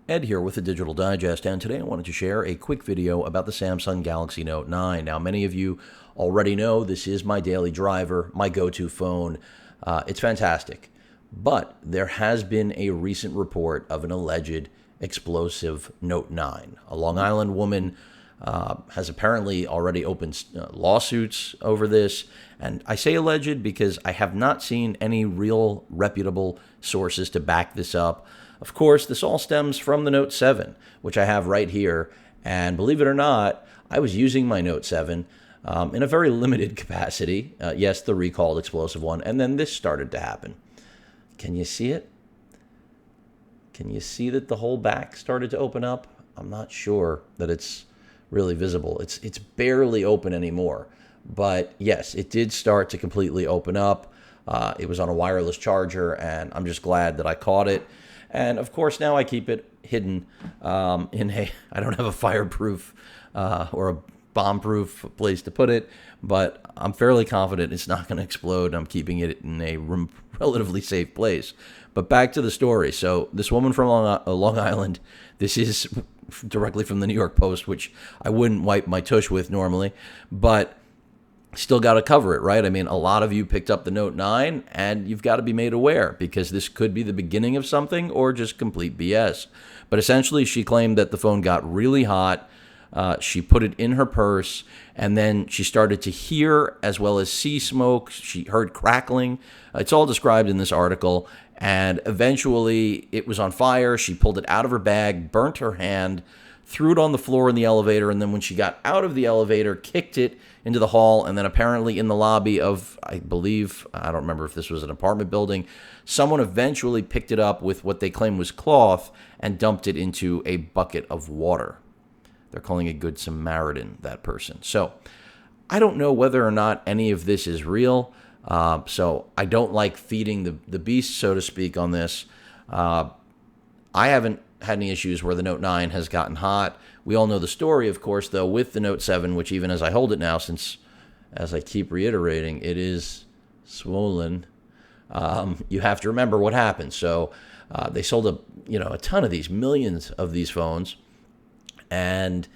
Ed here with the Digital Digest, and today I wanted to share a quick video about the Samsung Galaxy Note 9. Now, many of you already know this is my daily driver, my go-to phone. It's fantastic. But there has been a recent report of an alleged explosive Note 9. A Long Island woman has apparently already opened lawsuits over this. And I say alleged because I have not seen any real reputable sources to back this up. Of course, this all stems from the Note 7, which I have right here. And believe it or not, I was using my Note 7 in a very limited capacity. Yes, the recalled explosive one. And then this started to happen. Can you see it? Can you see that the whole back started to open up? I'm not sure that it's really visible. It's barely open anymore. But yes, it did start to completely open up. It was on a wireless charger, and I'm just glad that I caught it. And of course, now I keep it hidden I don't have a fireproof or a bomb-proof place to put it, but I'm fairly confident it's not going to explode. I'm keeping it in a relatively safe place. But back to the story. So this woman from Long Island, this is directly from the New York Post, which I wouldn't wipe my tush with normally, but still got to cover it, right? I mean, a lot of you picked up the Note 9, and you've got to be made aware because this could be the beginning of something or just complete BS. But essentially, she claimed that the phone got really hot. She put it in her purse, and then she started to hear as well as see smoke. She heard crackling. It's all described in this article. And eventually, it was on fire. She pulled it out of her bag, burnt her hand, threw it on the floor in the elevator, and then when she got out of the elevator, kicked it into the hall, and then apparently in the lobby of, I believe, I don't remember if this was an apartment building, someone eventually picked it up with what they claim was cloth and dumped it into a bucket of water. They're calling a good Samaritan, that person. So I don't know whether or not any of this is real. So I don't like feeding the beast, so to speak, on this. I haven't had any issues where the Note 9 has gotten hot. We all know the story, of course, though, with the Note 7, which even as I hold it now, since, as I keep reiterating, it is swollen, you have to remember what happened. So they sold a ton of these, millions of these phones, and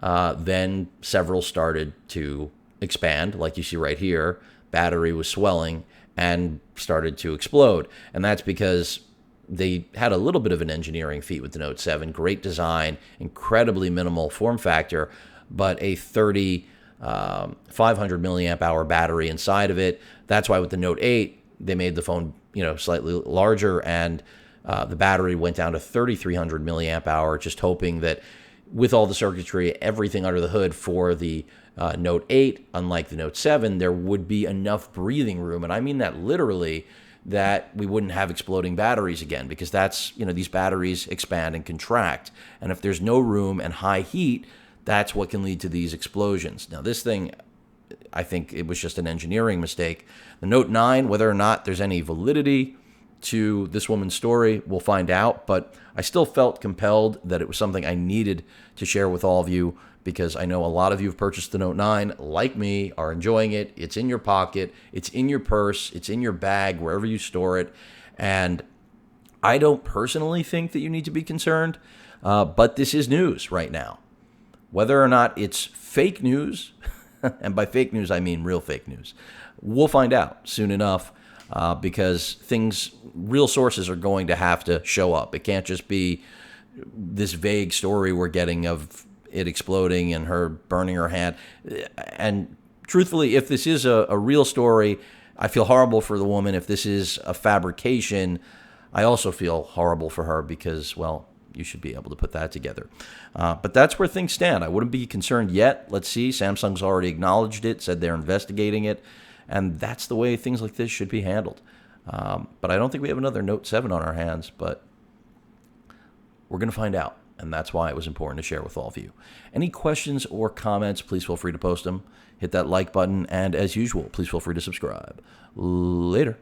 then several started to expand, like you see right here. Battery was swelling and started to explode, and that's because they had a little bit of an engineering feat with the Note 7. Great design, incredibly minimal form factor, but a 500 milliamp hour battery inside of it. That's why with the Note 8, they made the phone slightly larger, and the battery went down to 3,300 milliamp hour, just hoping that with all the circuitry, everything under the hood for the Note 8, unlike the Note 7, there would be enough breathing room, and I mean that literally, that we wouldn't have exploding batteries again, because that's, these batteries expand and contract. And if there's no room and high heat, that's what can lead to these explosions. Now, this thing, I think it was just an engineering mistake. The Note 9, whether or not there's any validity to this woman's story, we'll find out. But I still felt compelled that it was something I needed to share with all of you, because I know a lot of you have purchased the Note 9, like me, are enjoying it. It's in your pocket, it's in your purse, it's in your bag, wherever you store it. And I don't personally think that you need to be concerned, but this is news right now. Whether or not it's fake news, and by fake news I mean real fake news, we'll find out soon enough, because real sources are going to have to show up. It can't just be this vague story we're getting of it exploding and her burning her hand. And truthfully, if this is a real story, I feel horrible for the woman. If this is a fabrication, I also feel horrible for her, because, well, you should be able to put that together. But that's where things stand. I wouldn't be concerned yet. Let's see. Samsung's already acknowledged it, said they're investigating it, and that's the way things like this should be handled. But I don't think we have another Note 7 on our hands, but we're going to find out. And that's why it was important to share with all of you. Any questions or comments, please feel free to post them. Hit that like button. And as usual, please feel free to subscribe. Later.